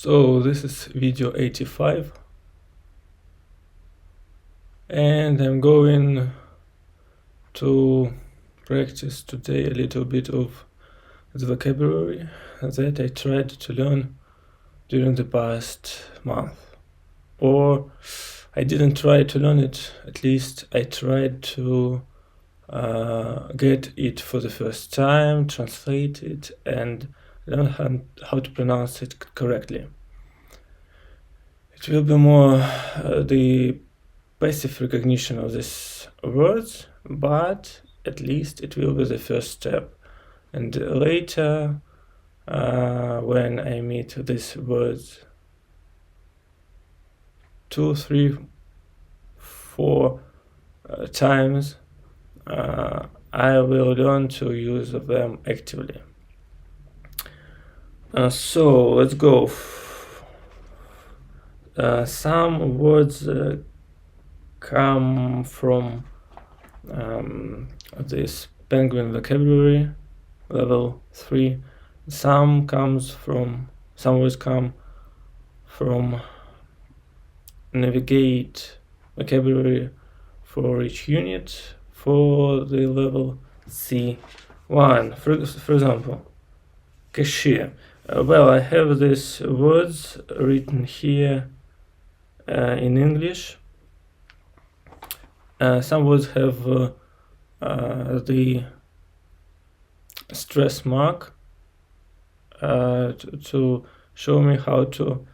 So this is video 85 and I'm going to practice today a little bit of the vocabulary that I tried to learn during the past month. Or I didn't try to learn it, at least I tried to get it for the first time, translate it, and learn how to pronounce it correctly. It will be more the passive recognition of these words, but at least it will be the first step. And later, when I meet these words 2, 3, 4 times, I will learn to use them actively. So let's go. Some words come from this Penguin vocabulary level 3. Some words come from Navigate vocabulary for each unit for the level C1. For example, cashier. Well, I have these words written here in English. Some words have the stress mark to show me how to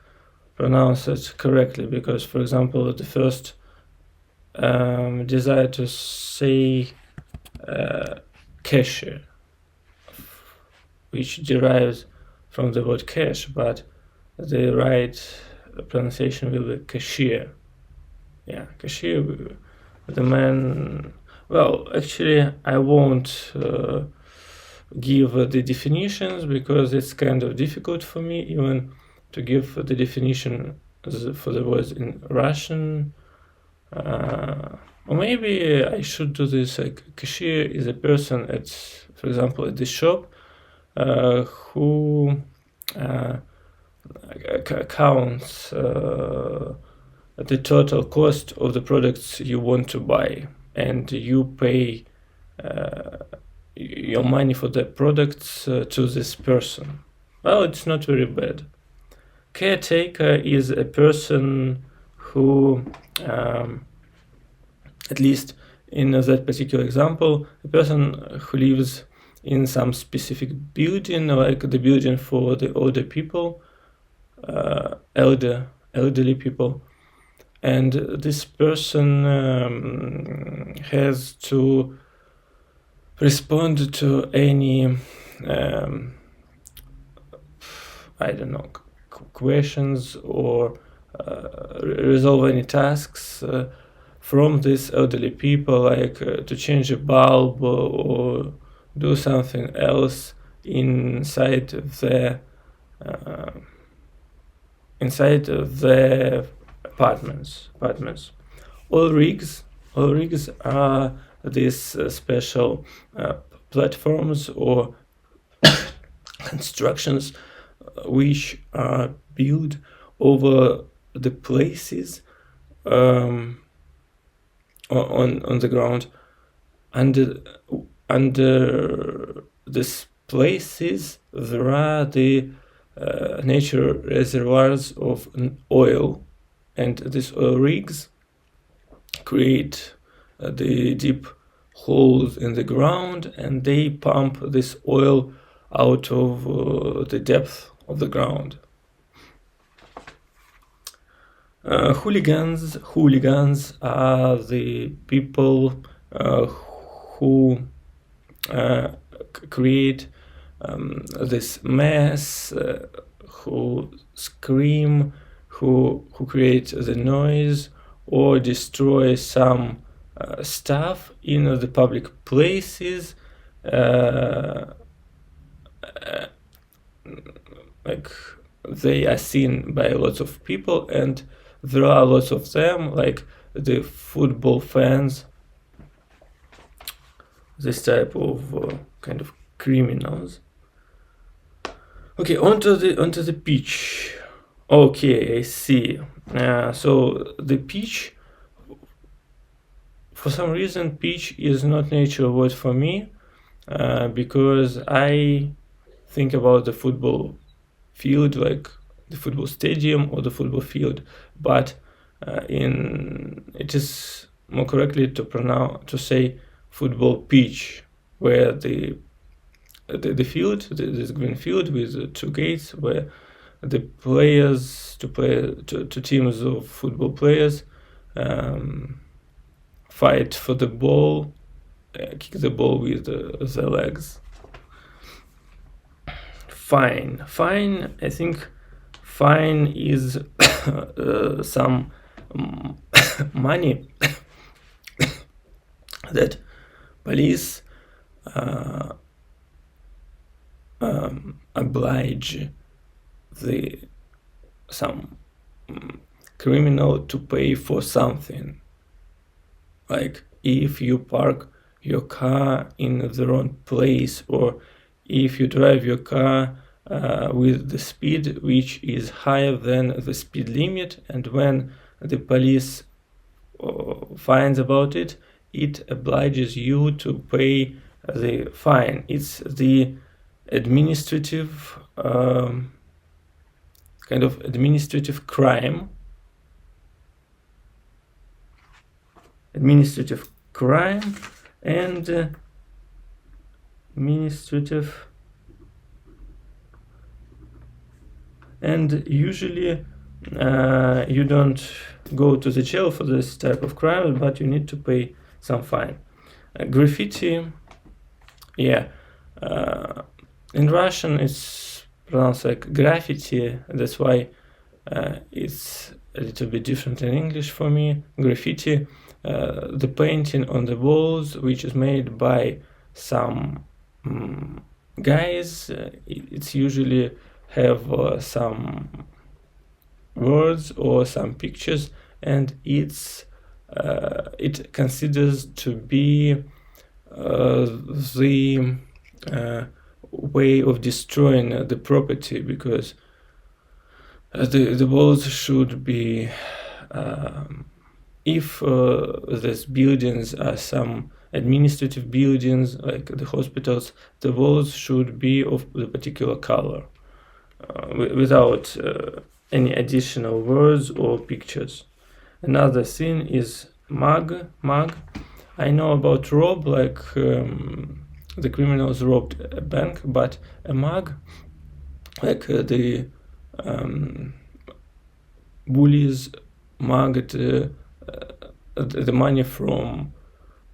pronounce it correctly, because, for example, the first desire to say cashier, which derives from the word cash, but the right pronunciation will be cashier. Yeah, cashier, the man. Well, actually, I won't give the definitions because it's kind of difficult for me even to give the definition for the words in Russian. Or maybe I should do this, like cashier is a person at, for example, at the shop who counts the total cost of the products you want to buy, and you pay your money for the products to this person. Well, it's not very bad. Caretaker is a person who, at least in that particular example, a person who lives in some specific building, like the building for the older people, elderly people, and this person has to respond to any I don't know, questions or resolve any tasks from these elderly people, like to change a bulb or do something else inside of their apartments. Oil rigs are these special platforms or constructions which are built over the places on the ground. Under these places there are the natural reservoirs of oil, and these oil rigs create the deep holes in the ground, and they pump this oil out of the depth of the ground. Hooligans are the people who create this mess, who scream, who create the noise or destroy some stuff in the public places, like they are seen by lots of people, and there are lots of them, like the football fans, this type of kind of criminals. Okay, onto the pitch. Okay, I see. So the pitch, for some reason, pitch is not natural word for me, because I think about the football field, like the football stadium or the football field, but it is more correctly to say football pitch, where the field, this green field with two gates, where the players two teams of football players fight for the ball, kick the ball with the legs. Fine. I think fine is some money that police oblige some criminal to pay for something. Like if you park your car in the wrong place, or if you drive your car with the speed which is higher than the speed limit, and when the police finds about it, it obliges you to pay the fine. It's the administrative kind of administrative crime. Administrative crime and administrative, and usually you don't go to the jail for this type of crime, but you need to pay some fine. Graffiti, yeah, in Russian it's pronounced like graffiti, that's why it's a little bit different in English for me. Graffiti, the painting on the walls, which is made by some guys. It's usually have some words or some pictures, and it considers to be the way of destroying the property, because the walls should be, if these buildings are some administrative buildings like the hospitals, the walls should be of the particular color, without any additional words or pictures. Another thing is mug. I know about rob, like the criminals robbed a bank, but a mug, like the bullies mugged the money from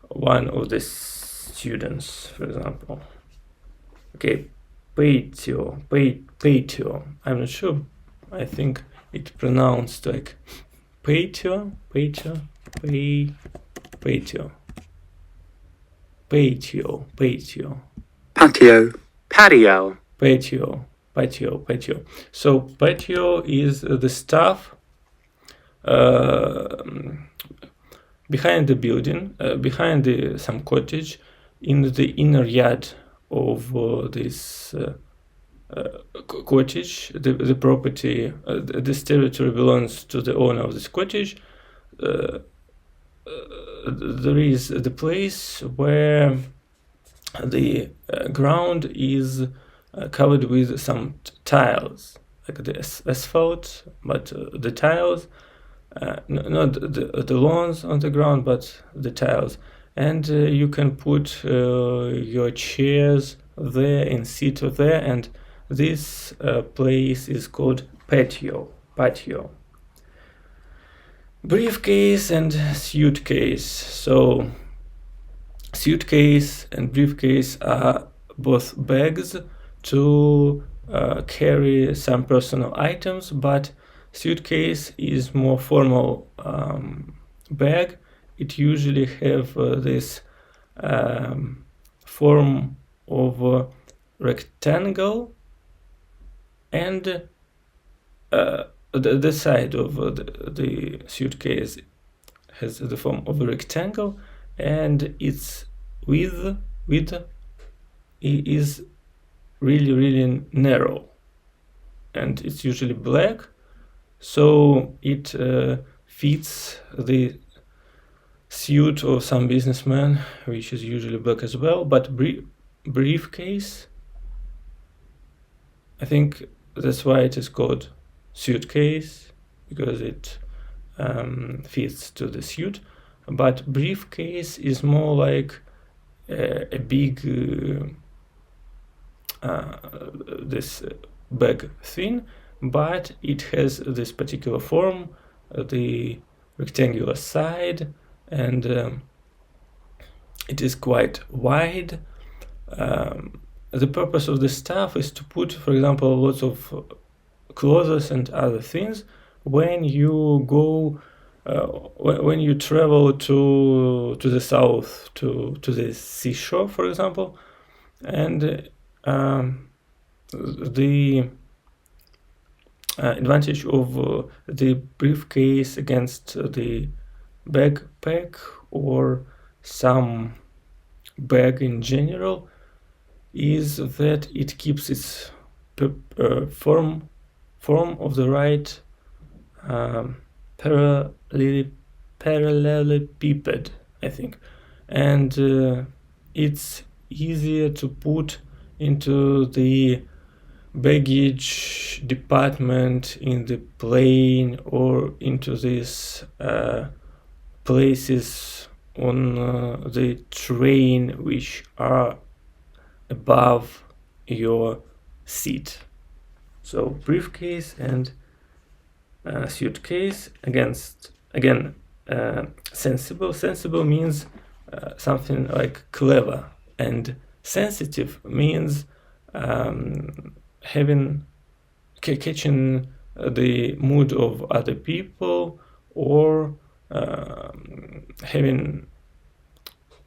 one of the students, for example. Okay, patio. I'm not sure. I think it's pronounced like patio. Patio. So patio is the stuff behind the building, behind some cottage, in the inner yard of this cottage. The property, this territory belongs to the owner of this cottage. There is the place where the ground is covered with some tiles, like the asphalt, but the tiles, not the lawns on the ground, but the tiles. And you can put your chairs there and sit there, and this place is called patio. Briefcase and suitcase. So suitcase and briefcase are both bags to carry some personal items, but suitcase is more formal bag. It usually have this form of a rectangle, and the side of the suitcase has the form of a rectangle, and its width is really narrow, and it's usually black, so it fits the suit of some businessman, which is usually black as well. But briefcase, I think that's why it is called suitcase, because it fits to the suit. But briefcase is more like a big this bag thing, but it has this particular form, the rectangular side, and it is quite wide. The purpose of this stuff is to put, for example, lots of clothes and other things when you go when you travel to the south, to the seashore, for example. And the advantage of the briefcase against the backpack or some bag in general is that it keeps its form of the right parallelepiped, I think, and it's easier to put into the baggage department in the plane or into these places on the train which are above your seat. So briefcase and suitcase. Again, sensible. Sensible means something like clever, and sensitive means catching the mood of other people, or having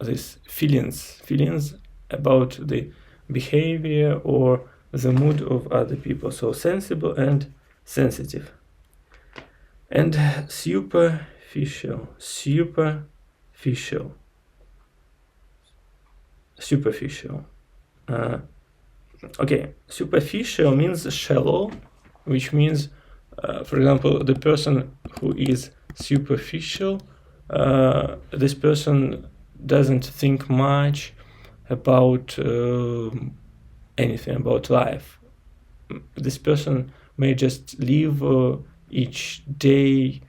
these feelings about the behavior or the mood of other people. So sensible and sensitive. And superficial. Okay, superficial means shallow, which means, for example, the person who is superficial, this person doesn't think much about anything about life. This person may just live each day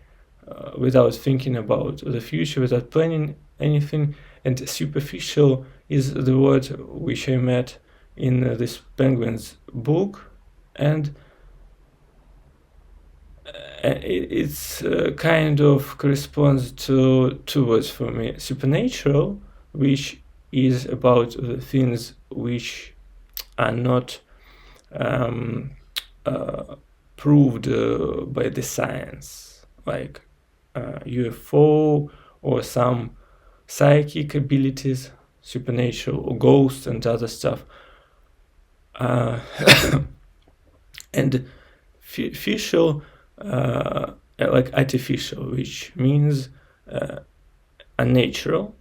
without thinking about the future, without planning anything. And superficial is the word which I met in this Penguin's book, and it's kind of corresponds to two words for me: supernatural, which is about the things which are not proved by the science, like UFO or some psychic abilities, supernatural, or ghosts and other stuff. And official, like artificial, which means unnatural.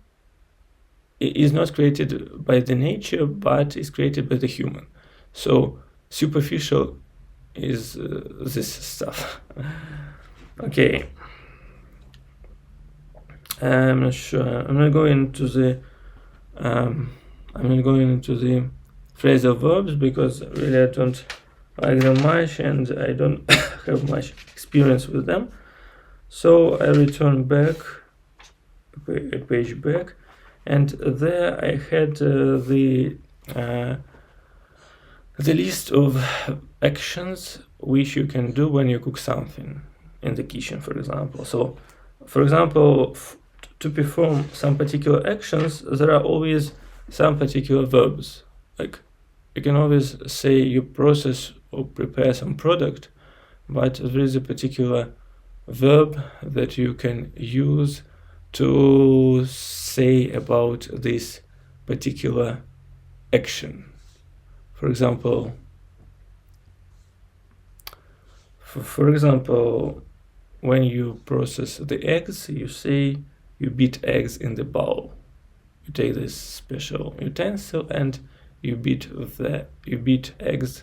It is not created by the nature, but is created by the human. So superficial is this stuff. Okay. I'm not sure. I'm not going into the phrasal verbs, because really I don't like them much and I don't have much experience with them. So I return back a page back, and there I had the list of actions which you can do when you cook something in the kitchen, for example. So, for example, to perform some particular actions, there are always some particular verbs. Like, you can always say you process or prepare some product, but there is a particular verb that you can use to say about this particular action. For example, when you process the eggs, you say you beat eggs in the bowl. You take this special utensil and you beat eggs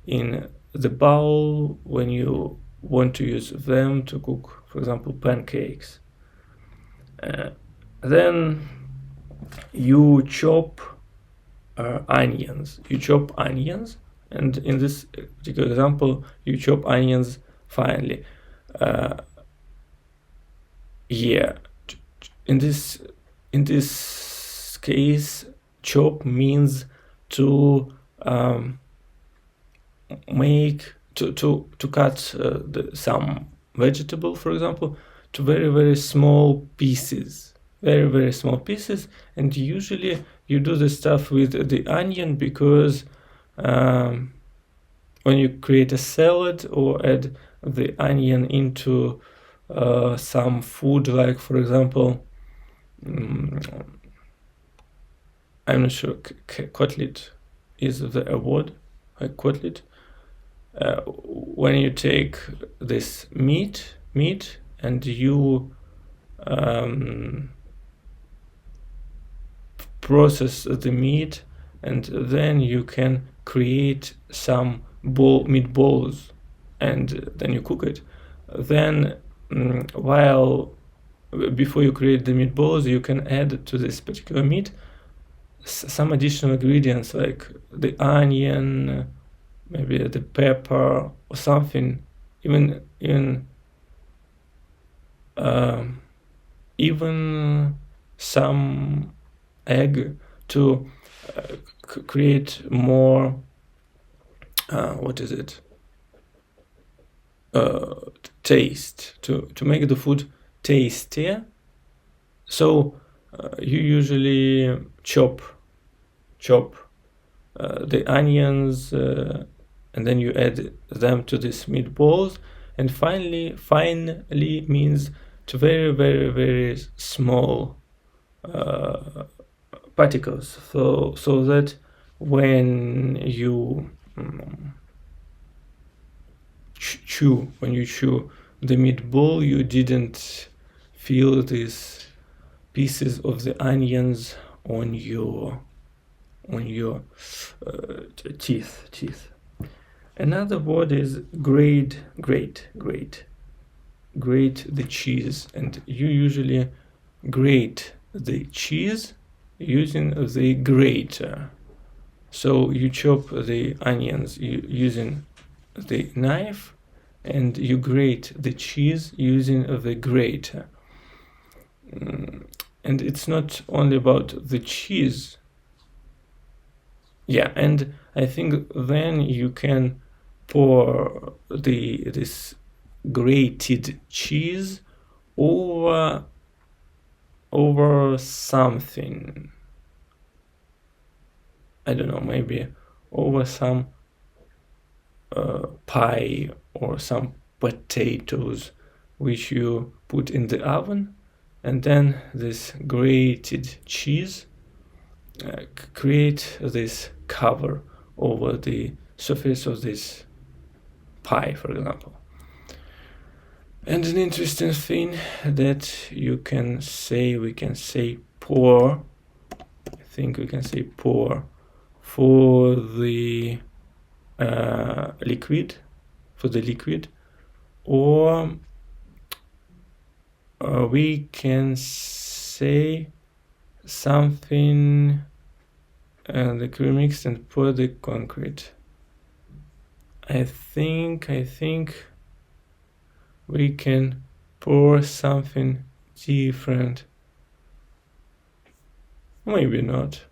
in the bowl when you want to use them to cook, for example, pancakes. Then you chop onions. You chop onions, and in this particular example, you chop onions finely. Yeah, in this case, chop means to cut some vegetable, for example, to very small pieces, very small pieces. And usually you do this stuff with the onion because when you create a salad or add the onion into some food, like for example, I'm not sure, cutlet is the word, like cutlet. When you take this meat and you process the meat, and then you can create some meatballs, and then you cook it. Then before you create the meatballs, you can add to this particular meat some additional ingredients like the onion, maybe the pepper or something, even some egg to create more taste, to make the food tastier. So you usually chop the onions, and then you add them to these meatballs, and finally means to very small particles, so that when you chew the meatball, you didn't feel these pieces of the onions on your teeth. Another word is grate the cheese, and you usually grate the cheese using the grater. So you chop the onions using the knife, and you grate the cheese using the grater. And it's not only about the cheese. Yeah, and I think then you can pour this grated cheese over something. I don't know, maybe over some pie or some potatoes which you put in the oven, and then this grated cheese create this cover over the surface of this pie, for example. And an interesting thing that we can say pour. I think we can say pour for the liquid, or we can say something the cream mixed and pour the concrete. I think we can pour something different. Maybe not.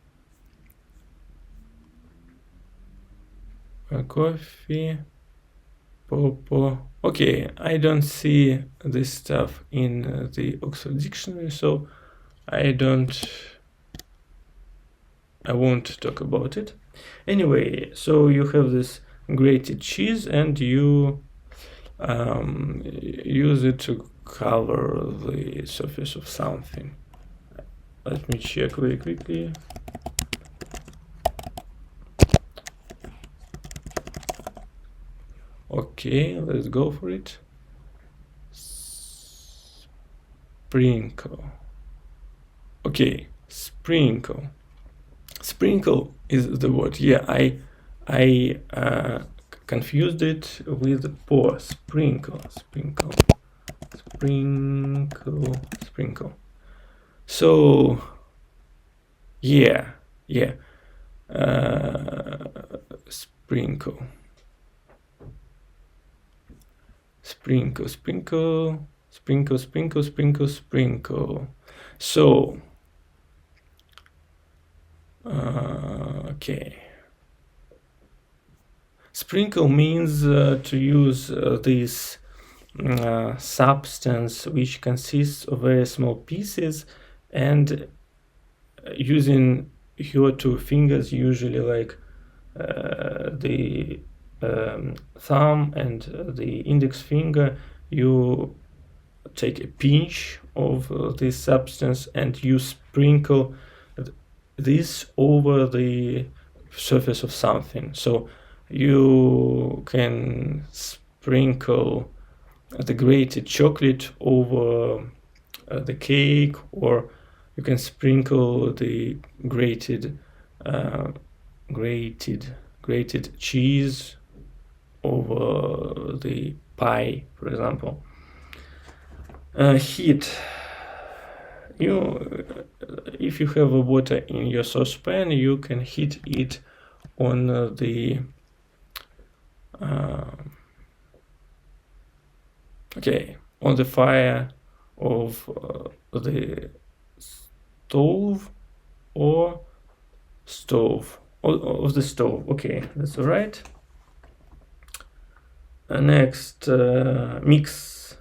Coffee, popo. Okay, I don't see this stuff in the Oxford Dictionary, so I won't talk about it. Anyway, so you have this grated cheese, and you use it to cover the surface of something. Let me check very quickly. Okay, let's go for it. Sprinkle. Okay, sprinkle is the word. Yeah, I confused it with pour. Sprinkle, sprinkle, sprinkle, sprinkle. So yeah, sprinkle, sprinkle, sprinkle, sprinkle, sprinkle, sprinkle, sprinkle. So okay, sprinkle means to use this substance which consists of very small pieces, and using your two fingers, usually like the thumb and the index finger, you take a pinch of this substance and you sprinkle this over the surface of something. So you can sprinkle the grated chocolate over the cake, or you can sprinkle the grated cheese over the pie, for example. Heat. If you have water in your saucepan, you can heat it on the on the fire of the stove or stove of the stove. Okay, that's all right. Next, mix.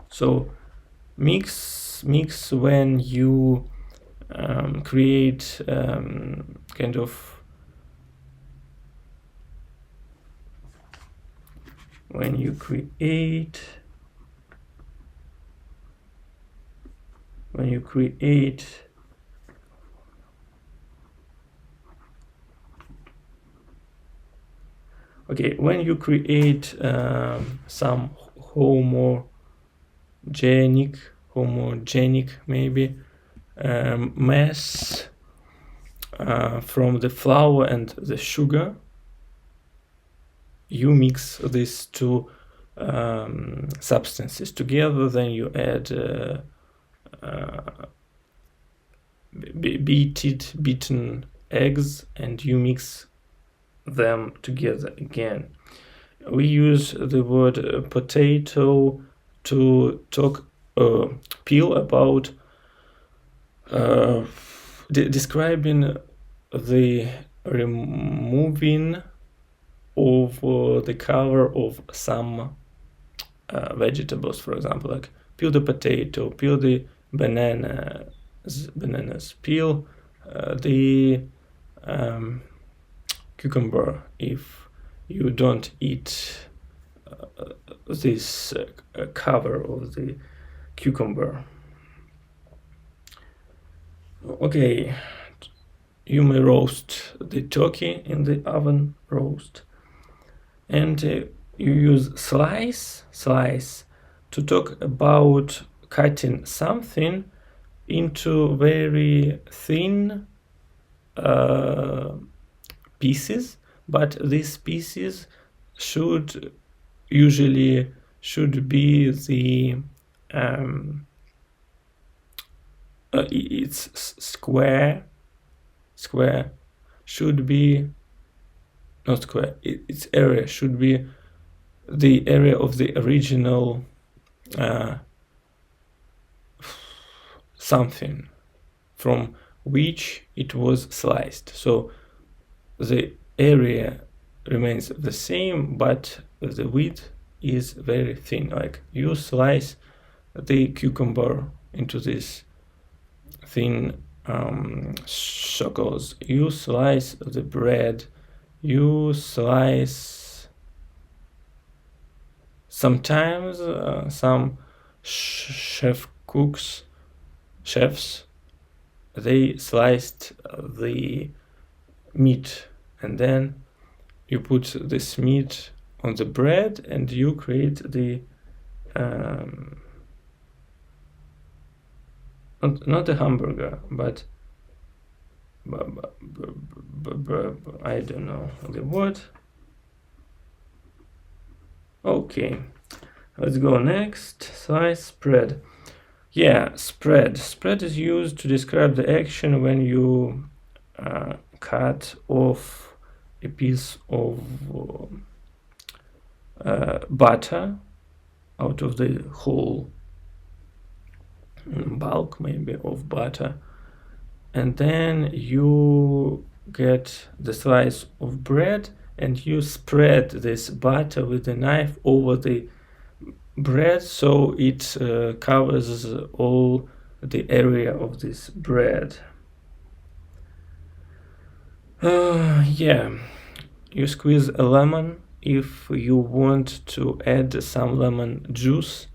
So mix when you create kind of when you create some homogenic maybe mass from the flour and the sugar, you mix these two substances together, then you add beaten eggs and you mix them together again. We use the word potato to peel about describing the removing of the cover of some vegetables, for example, like peel the potato, peel the bananas, peel the cucumber if you don't eat this cover of the cucumber. Okay, you may roast the turkey in the oven roast, and you use slice to talk about cutting something into very thin pieces, but these pieces should be the it's square should be not square, its area should be the area of the original something from which it was sliced. So the area remains the same, but the width is very thin. Like you slice the cucumber into this thin circles, you slice the bread, you slice sometimes some chefs, they sliced the meat, and then you put this meat on the bread and you create the not a hamburger, but I don't know the word. Okay, let's go next. Slice, spread. Yeah, spread. Spread is used to describe the action when you cut off a piece of butter out of the whole bulk, maybe, of butter, and then you get the slice of bread and you spread this butter with a knife over the bread, so it covers all the area of this bread. Yeah, you squeeze a lemon if you want to add some lemon juice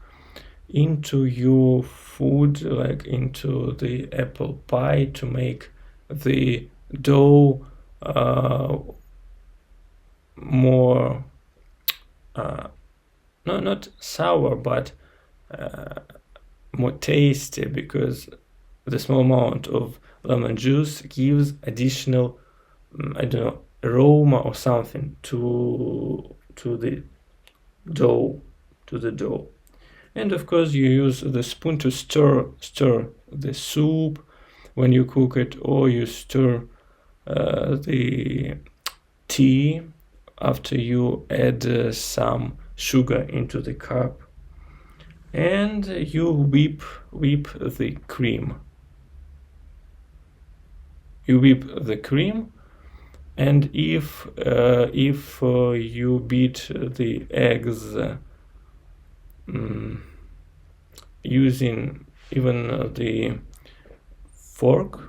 into your food, like into the apple pie, to make the dough more no, not sour, but more tasty, because the small amount of lemon juice gives additional I don't know, aroma or something to the dough, and of course you use the spoon to stir the soup when you cook it, or you stir the tea after you add some sugar into the cup, and you whip the cream. You whip the cream, and if you beat the eggs using even the fork,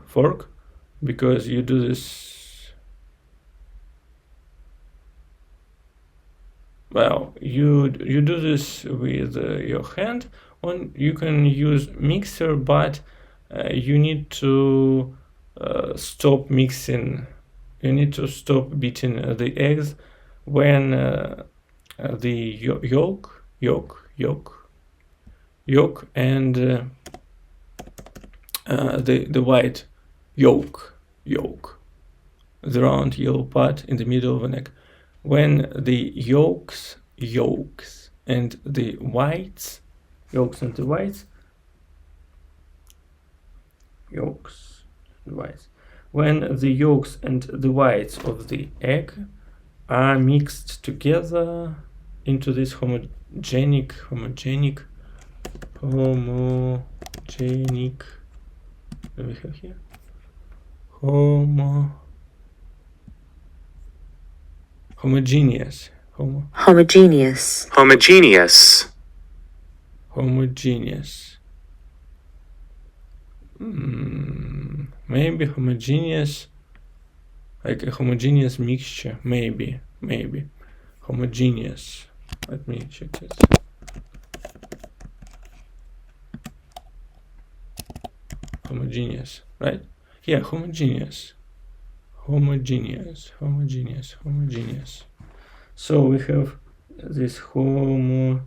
because you do this, well, you do this with your hand, or you can use mixer, but you need to stop mixing. You need to stop beating the eggs when the yolk and the white yolk, the round yellow part in the middle of an egg, when the yolks and the whites, when the yolks and the whites of the egg are mixed together into this homogenic, what do we have here? Homogeneous. Maybe homogeneous, like a homogeneous mixture, maybe homogeneous. Let me check this. Homogeneous, right? Yeah, homogeneous. So we have this homogeneous,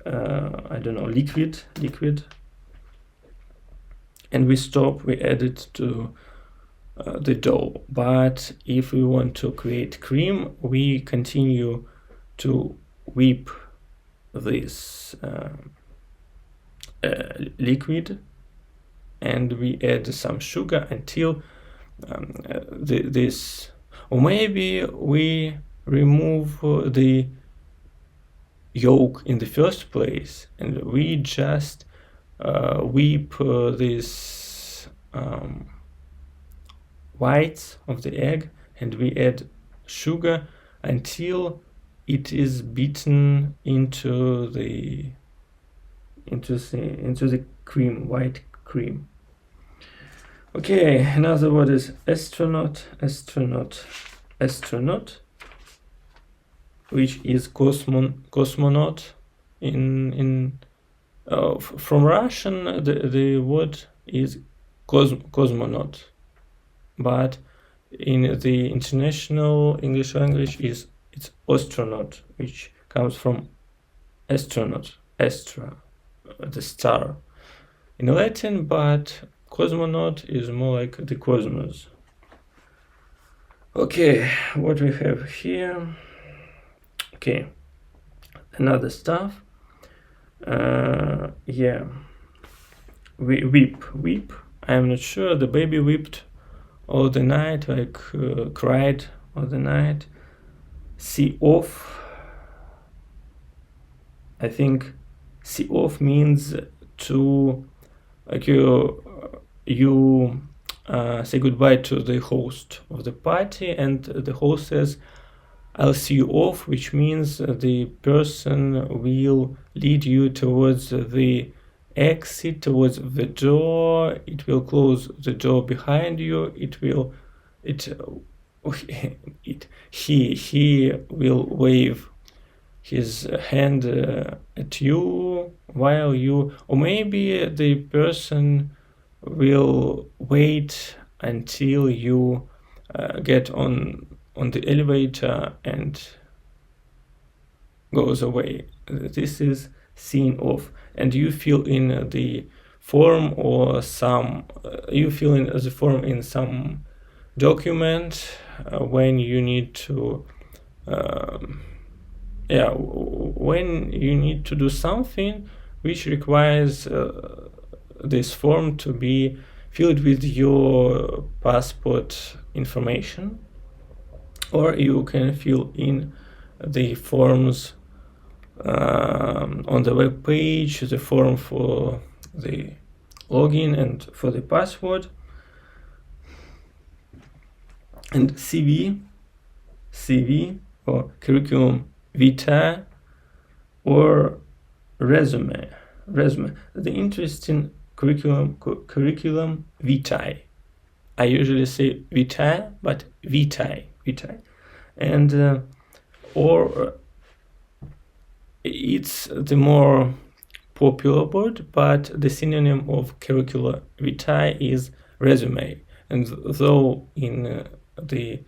I don't know, liquid, and we add it to the dough. But if we want to create cream, we continue to whip this liquid, and we add some sugar until this, or maybe we remove the yolk in the first place, and we just whip this whites of the egg, and we add sugar until it is beaten into the cream, white cream. Okay, another word is astronaut, which is cosmonaut. From Russian, the word is cosmonaut, but in the international English language it's astronaut, which comes from astronaut, the star in Latin, but cosmonaut is more like the cosmos. Okay, what we have here? Okay, another stuff. Yeah, we weep. I'm not sure. The baby wept all the night, like cried all the night. See off. I think see off means to like you say goodbye to the host of the party, and the host says, "I'll see you off," which means the person will lead you towards the exit, towards the door. It will close the door behind you. He will wave his hand at you while you, or maybe the person will wait until you get on the elevator and goes away. This is seen off, and you fill in the form or some you fill in the form in some document when you need to when you need to do something which requires this form to be filled with your passport information, or you can fill in the forms on the web page, the form for the login and for the password. And CV or curriculum vitae or resume. The interesting curriculum vitae. I usually say vitae, but vitae, and or it's the more popular word, but the synonym of curricula vitae is resume. And though in the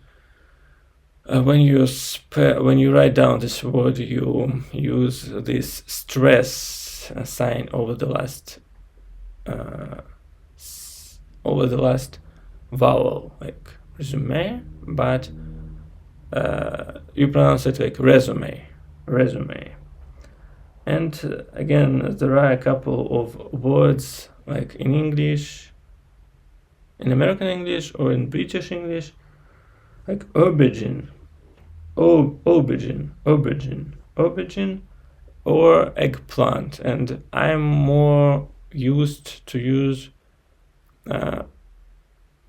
when you write down this word, you use this stress sign over the last vowel, like resume, but you pronounce it like resume. And again, there are a couple of words like in English, in American English or in British English, like aubergine, or eggplant. And I'm more used to use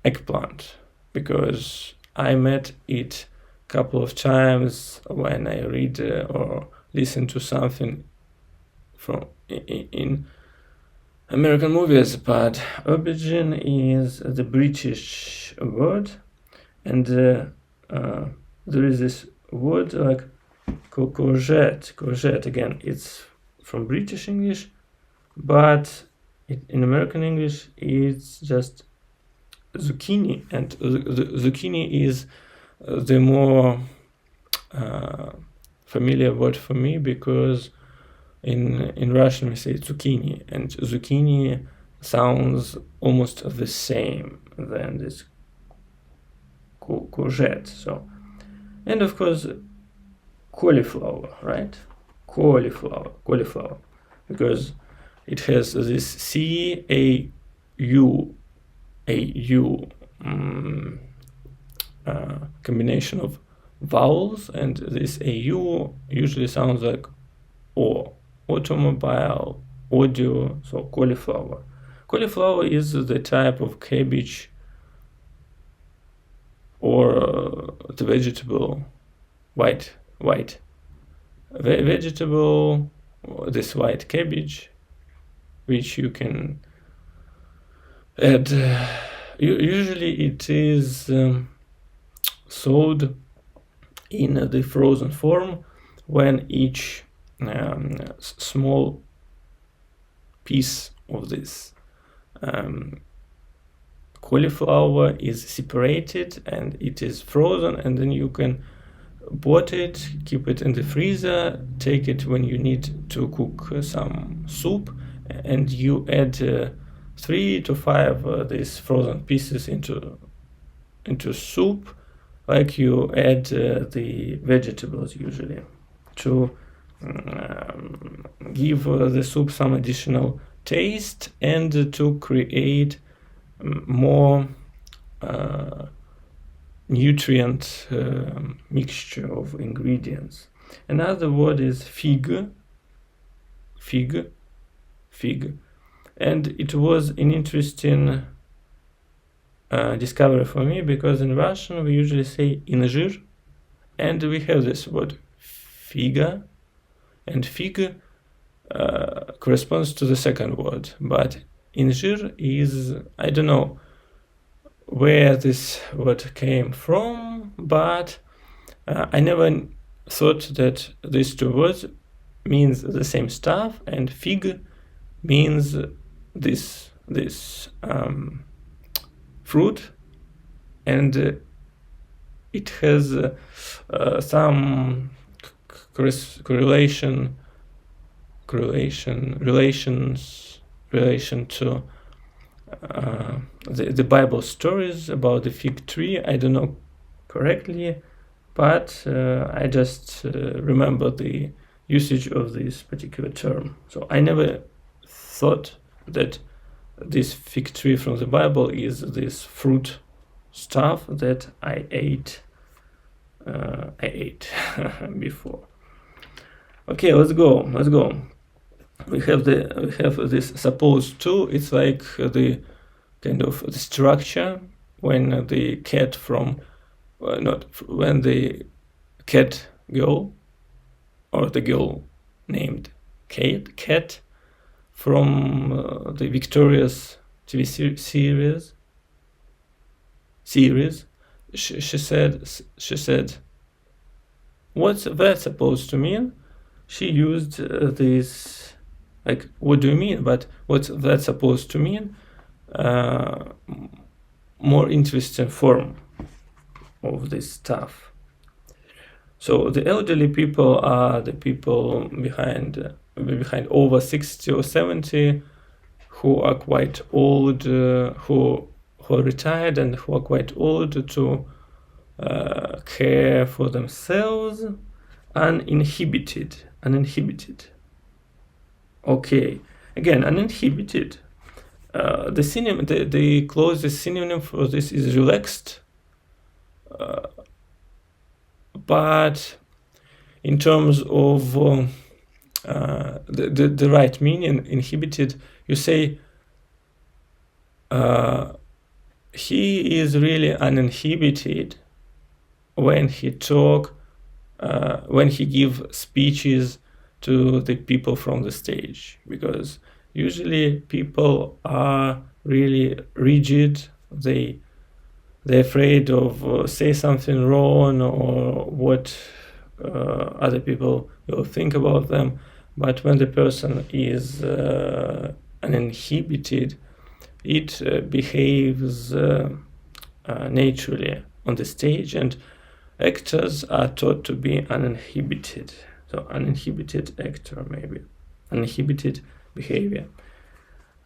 eggplant because I met it a couple of times when I read or listen to something from in American movies, but aubergine is the British word, and there is this word like courgette. Again, it's from British English, but in American English it's just zucchini, and zucchini is the more familiar word for me, because in Russian we say zucchini, and zucchini sounds almost the same than this courgette. So, and of course cauliflower, right? Cauliflower, because it has this CAU combination of vowels, and this AU usually sounds like O, automobile, audio. So cauliflower is the type of cabbage or the vegetable white vegetable, this white cabbage, which you can add. Usually it is sold in the frozen form, when each small piece of this cauliflower is separated and it is frozen, and then you can bought it, keep it in the freezer, take it when you need to cook some soup, and you add 3 to 5 these frozen pieces into soup, like you add the vegetables usually, to give the soup some additional taste and to create more nutrient mixture of ingredients. Another word is fig, and it was an interesting discovery for me, because in Russian we usually say injir, and we have this word figa, and fig corresponds to the second word, but injir is, I don't know where this word came from, but I never thought that these two words means the same stuff, and fig means this fruit, and it has some relation to the Bible stories about the fig tree. I don't know correctly, but I just remember the usage of this particular term. So I never thought that this fig tree from the Bible is this fruit stuff that I ate before. Okay, let's go. We have this supposed to. It's like the kind of the structure when the cat when the cat girl, or the girl named Cat from the Victorious TV series. She said, what's that supposed to mean? She used this, like, what do you mean? But what's that supposed to mean? More interesting form of this stuff. So the elderly people are the people behind over 60 or 70, who are quite old, who are retired and who are quite old to care for themselves, uninhibited. Okay, again, uninhibited. The closest synonym for this is relaxed, but in terms of the right meaning, inhibited, you say he is really uninhibited when he give speeches to the people from the stage, because usually people are really rigid. They're afraid of say something wrong, or what other people will think about them. But when the person is uninhibited, it behaves naturally on the stage, and actors are taught to be uninhibited. So uninhibited actor, maybe uninhibited behavior.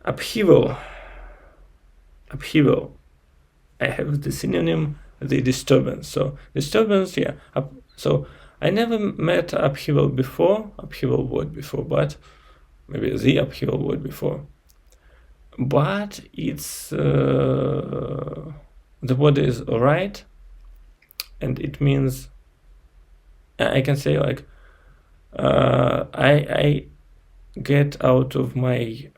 Upheaval. I have the synonym, the disturbance. So disturbance, yeah. So I never met upheaval word before, but maybe the upheaval word before. But it's the word is alright, and it means I can say, like, I get out of my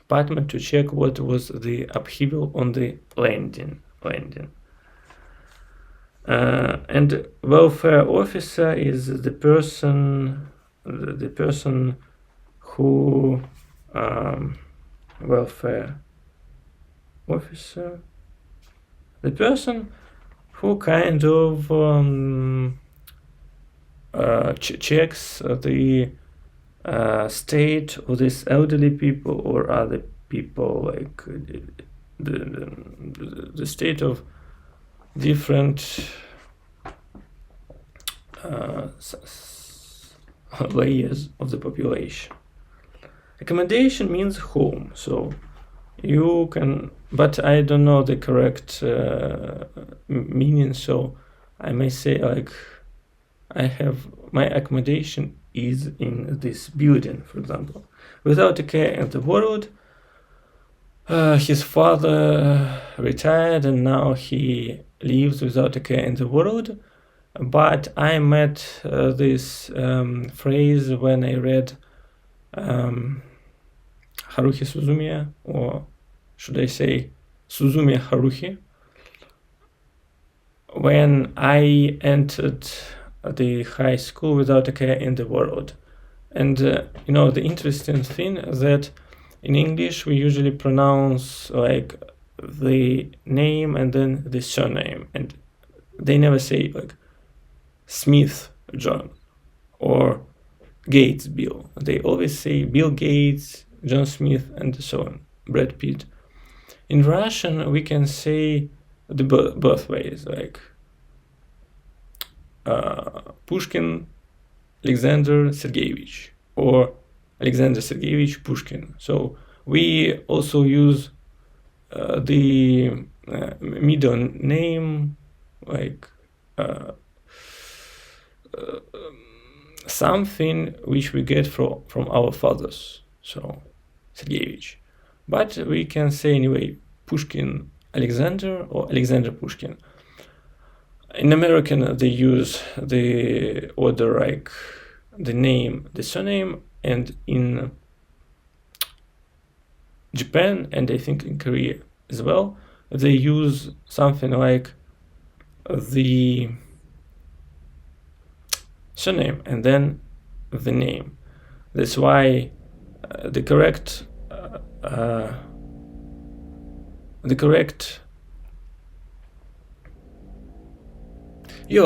apartment to check what was the upheaval on the landing. And welfare officer is the person who welfare officer, the person who kind of checks the state of these elderly people or other people, like the state of different layers of the population. Accommodation means home. So you can, but I don't know the correct meaning, so I may say like my accommodation is in this building, for example. Without a care in the world, his father retired and now he lives without a care in the world. But I met this phrase when I read Haruhi Suzumiya, or should I say Suzumiya Haruhi, when I entered the high school without a care in the world. And the interesting thing that in English we usually pronounce like the name and then the surname, and they never say like Smith John or Gates Bill. They always say Bill Gates, John Smith, and so on, Brad Pitt. In Russian we can say the birthways, like Pushkin Alexander Sergeyevich or Alexander Sergeyevich Pushkin. So we also use the middle name, like something which we get from our fathers, so Sergeyevich. But we can say anyway Pushkin Alexander or Alexander Pushkin. In American they use the order like the name, the surname, and in Japan and I think in Korea as well, they use something like the surname and then the name. That's why the correct in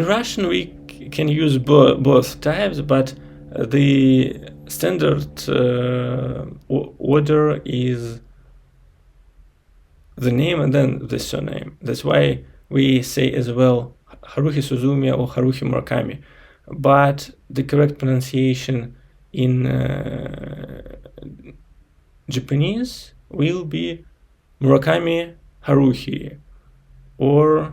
Russian we can use both types, but the standard order is the name and then the surname. That's why we say as well Haruhi Suzumiya or Haruhi Murakami, but the correct pronunciation in Japanese will be Murakami Haruhi or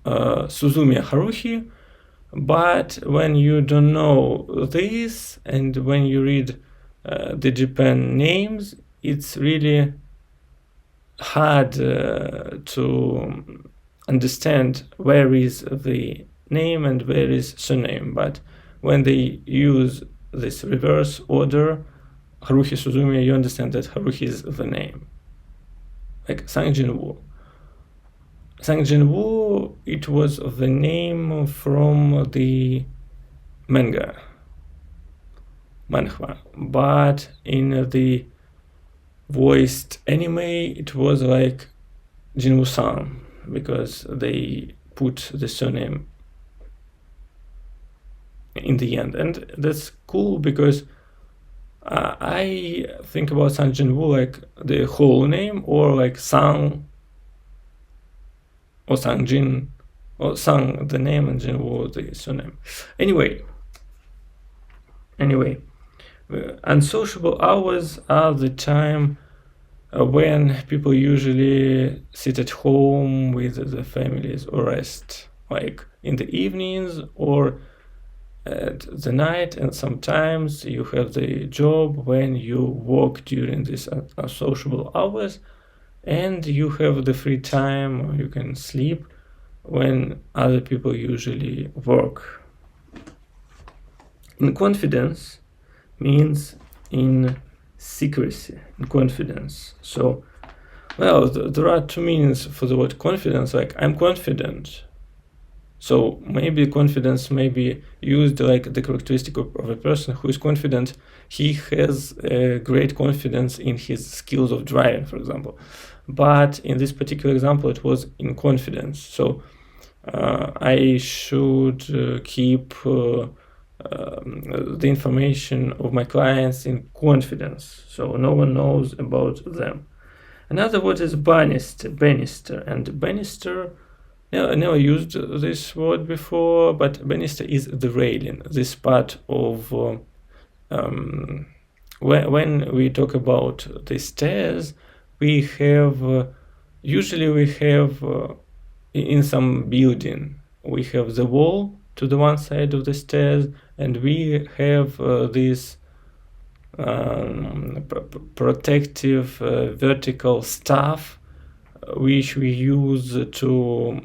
Suzumiya Haruhi. But when you don't know this and when you read the Japan names, it's really hard to understand where is the name and where is surname. But when they use this reverse order, Haruhi Suzumiya, you understand that Haruhi is the name. Like Sang Jin-woo. Sang Jin-woo, it was the name from the manhwa, but in the voiced anime it was like Jinwoo-san, because they put the surname in the end, and that's cool because I think about Sang Jin-woo like the whole name, or like Sang or Sang-jin, or Sang the name and Jin-woo the surname. Anyway, unsociable hours are the time when people usually sit at home with their families or rest, like in the evenings or at the night, and sometimes you have the job when you work during these unsociable hours and you have the free time, or you can sleep when other people usually work. In confidence means in secrecy, in confidence. So, well, there are two meanings for the word confidence, like I'm confident. So maybe confidence may be used like the characteristic of a person who is confident. He has great confidence in his skills of driving, for example. But in this particular example, it was in confidence. So I should keep the information of my clients in confidence, so no one knows about them. Another word is banister, and banister I never used this word before, but banister is the railing, this part of when we talk about the stairs, we have usually we have in some building we have the wall to the one side of the stairs, and we have this protective vertical stuff which we use to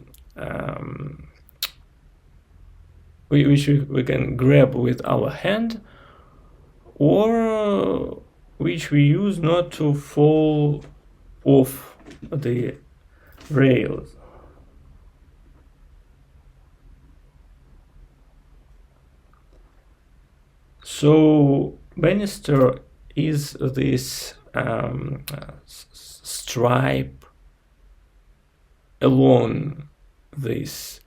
which we can grab with our hand, or which we use not to fall off the rails. So banister is this stripe along this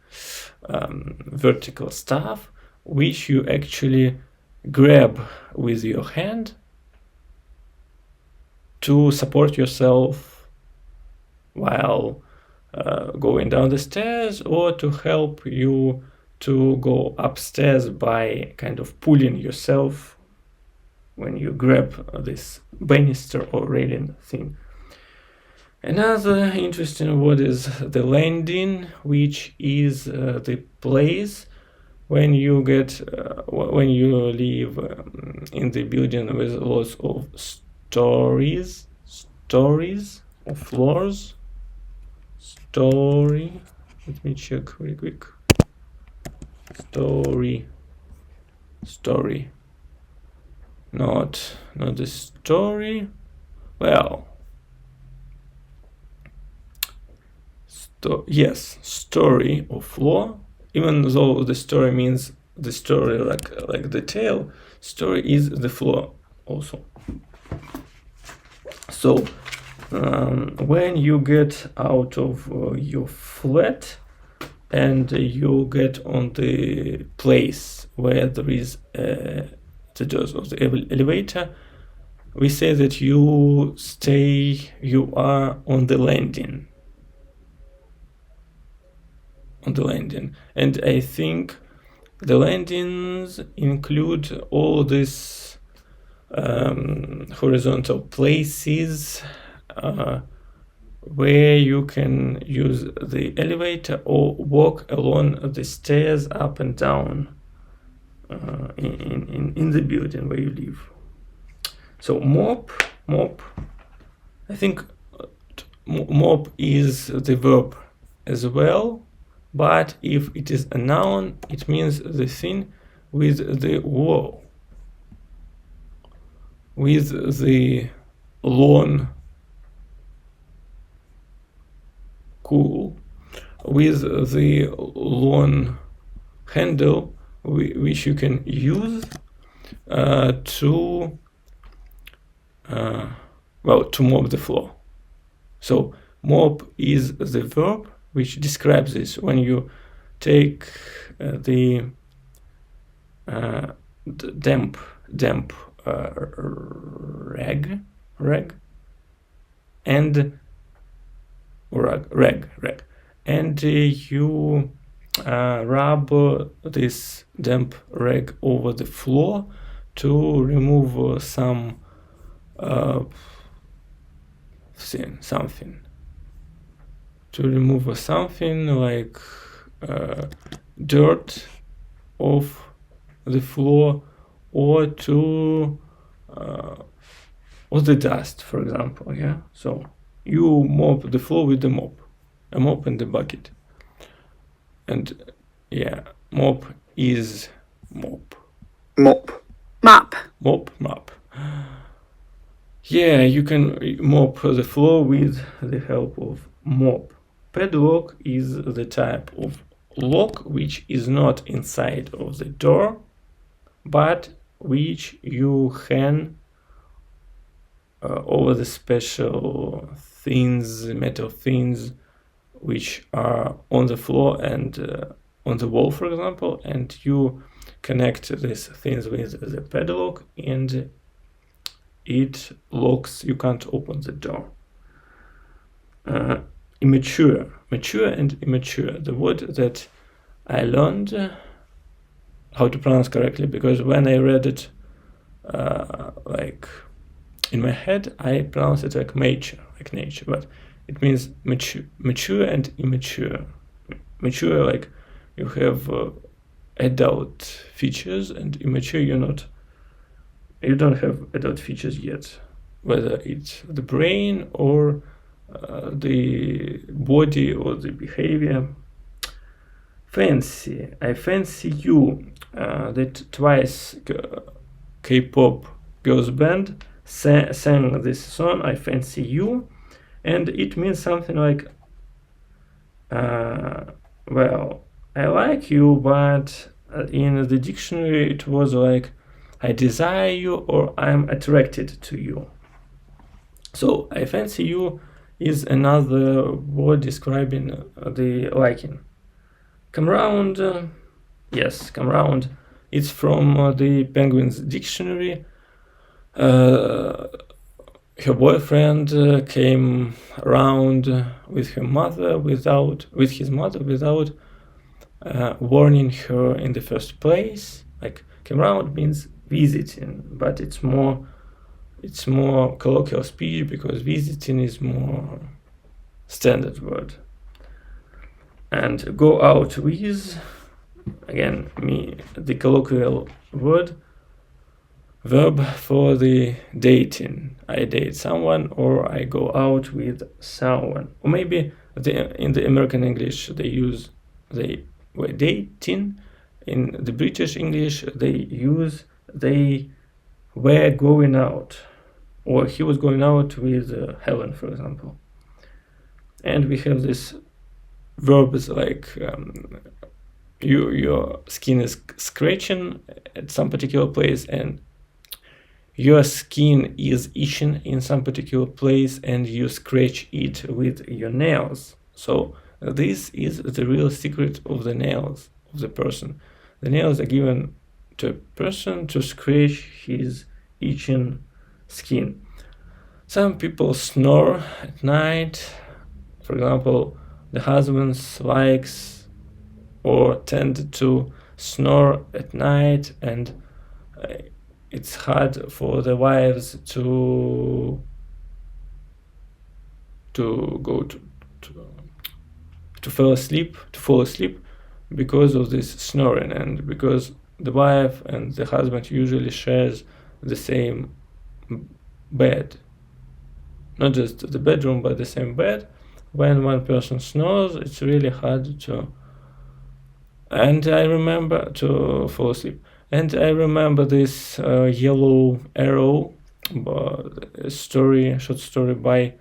vertical stuff, which you actually grab with your hand to support yourself while going down the stairs, or to help you to go upstairs by kind of pulling yourself when you grab this banister or railing thing. Another interesting word is the landing, which is the place when you get when you live in the building with lots of stories or floors. Story. Let me check really quick. Story. Not the story. Well. Yes, story or floor. Even though the story means the story like the tale, story is the floor also. So when you get out of your flat and you get on the place where there is the doors of the elevator, we say that you are on the landing. And I think the landings include all these horizontal places where you can use the elevator or walk along the stairs up and down in the building where you live. So mop, I think mop is the verb as well. But if it is a noun, it means the thing with the wall, with the lawn, cool, with the lawn handle, which you can use to mop the floor. So mop is the verb which describes this. When you take the damp rag and you rub this damp rag over the floor to remove something. To remove something like dirt off the floor, or to or the dust, for example. Yeah. So you mop the floor with the mop, a mop and the bucket. And yeah, mop is mop. Mop. Yeah, you can mop the floor with the help of mop. Padlock is the type of lock which is not inside of the door, but which you hang over the special things, metal things, which are on the floor and on the wall, for example, and you connect these things with the padlock and it locks, you can't open the door. Immature mature and immature. The word that I learned how to pronounce correctly, because when I read it like in my head, I pronounce it like nature, but it means mature and immature. Mature, like you have adult features, and immature, you don't have adult features yet, whether it's the brain or the body or the behavior. Fancy, I fancy you. That Twice K-pop girls band sang this song, I fancy you, and it means something like, well, I like you, but in the dictionary it was like, I desire you or I'm attracted to you. So I fancy you is another word describing the liking. Come round, yes, come round. It's from the Penguin's dictionary. Her boyfriend came around with his mother without warning her in the first place. Like, came round means visiting, but it's more colloquial speech, because visiting is more standard word. And go out with, again, the colloquial verb for the dating. I date someone, or I go out with someone. Or maybe in the American English they were dating. In the British English they were going out, or he was going out with Helen, for example. And we have this verbs like your skin is scratching at some particular place, and your skin is itching in some particular place, and you scratch it with your nails. So this is the real secret of the nails of the person. The nails are given to a person to scratch his itching skin. Some people snore at night. For example, the husbands likes or tend to snore at night, and it's hard for the wives to go to fall asleep because of this snoring, and because the wife and the husband usually shares the same bed, not just the bedroom but the same bed. When one person snores, it's really hard to fall asleep. And I remember this Yellow Arrow, short story by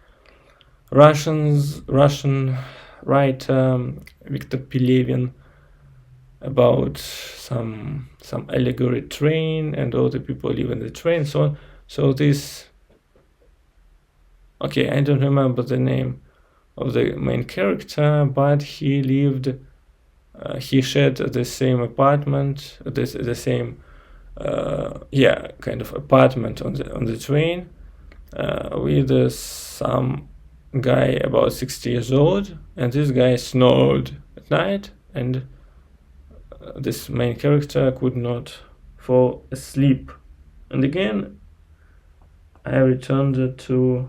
Russian writer Viktor Pelevin, about some allegory train, and all the people live in the train, so on. So this, okay, I don't remember the name of the main character, but he shared the same apartment, the same kind of apartment on the train with some guy about 60 years old, and this guy snored at night, and this main character could not fall asleep. And again, I returned to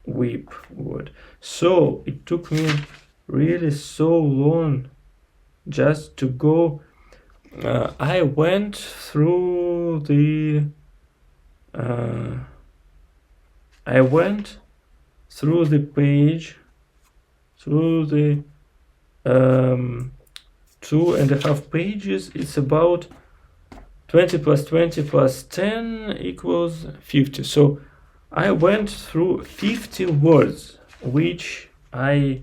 weep word. So it took me really so long just to go. I went through the page, through the 2.5 pages. It's about 20 plus 20 plus 10 equals 50. So I went through 50 words, which I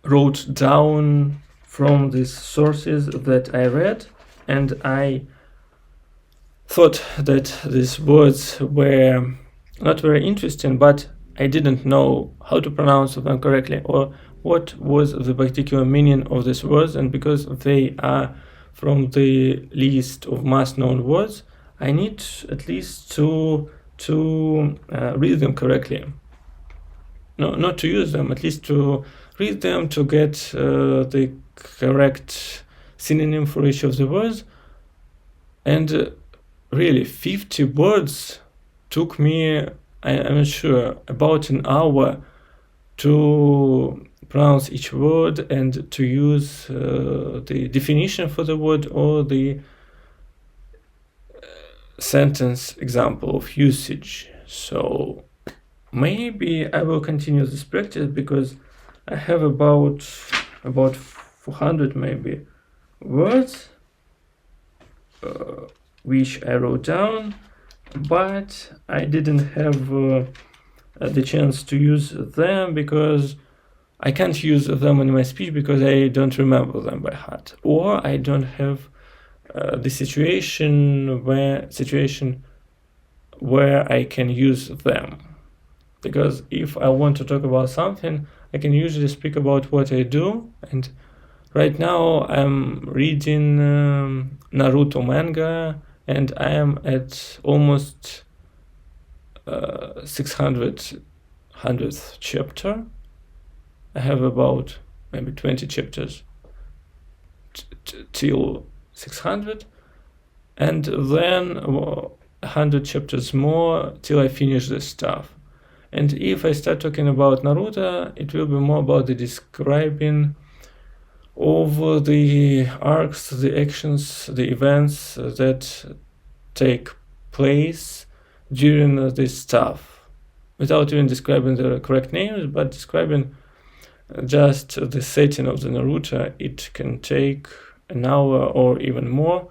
wrote down from these sources that I read, and I thought that these words were not very interesting, but I didn't know how to pronounce them correctly, or what was the particular meaning of these words. And because they are from the list of most known words, I need at least to to read them correctly. No, not to use them, at least to read them, to get the correct synonym for each of the words. And really, 50 words took me, I'm not sure, about an hour to pronounce each word and to use the definition for the word or the sentence example of usage. So maybe I will continue this practice because I have about 400 maybe words which I wrote down, but I didn't have the chance to use them because I can't use them in my speech because I don't remember them by heart, or I don't have the situation where I can use them. Because if I want to talk about something, I can usually speak about what I do. And right now I'm reading Naruto manga, and I am at almost 600th chapter. I have about maybe 20 chapters till 600, and then 100 chapters more till I finish this stuff. And if I start talking about Naruto, it will be more about the describing of the arcs, the actions, the events that take place during this stuff, without even describing the correct names, but describing just the setting of the Naruto. It can take an hour or even more,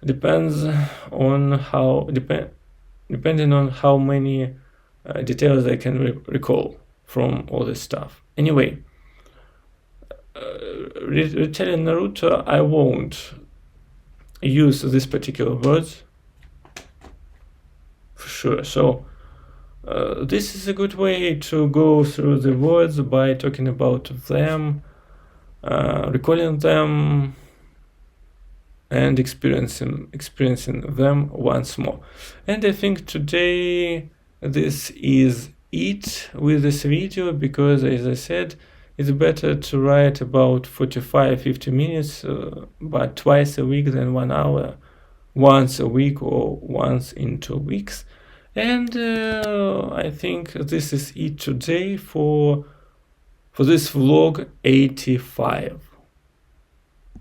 depending on how many details I can recall from all this stuff. Anyway, retelling Naruto, I won't use these particular words for sure. So this is a good way to go through the words by talking about them, recalling them, and experiencing them once more. And I think today this is it with this video, because as I said, it's better to write about 45-50 minutes but twice a week than 1 hour once a week or once in 2 weeks. And I think this is it today for this vlog 85.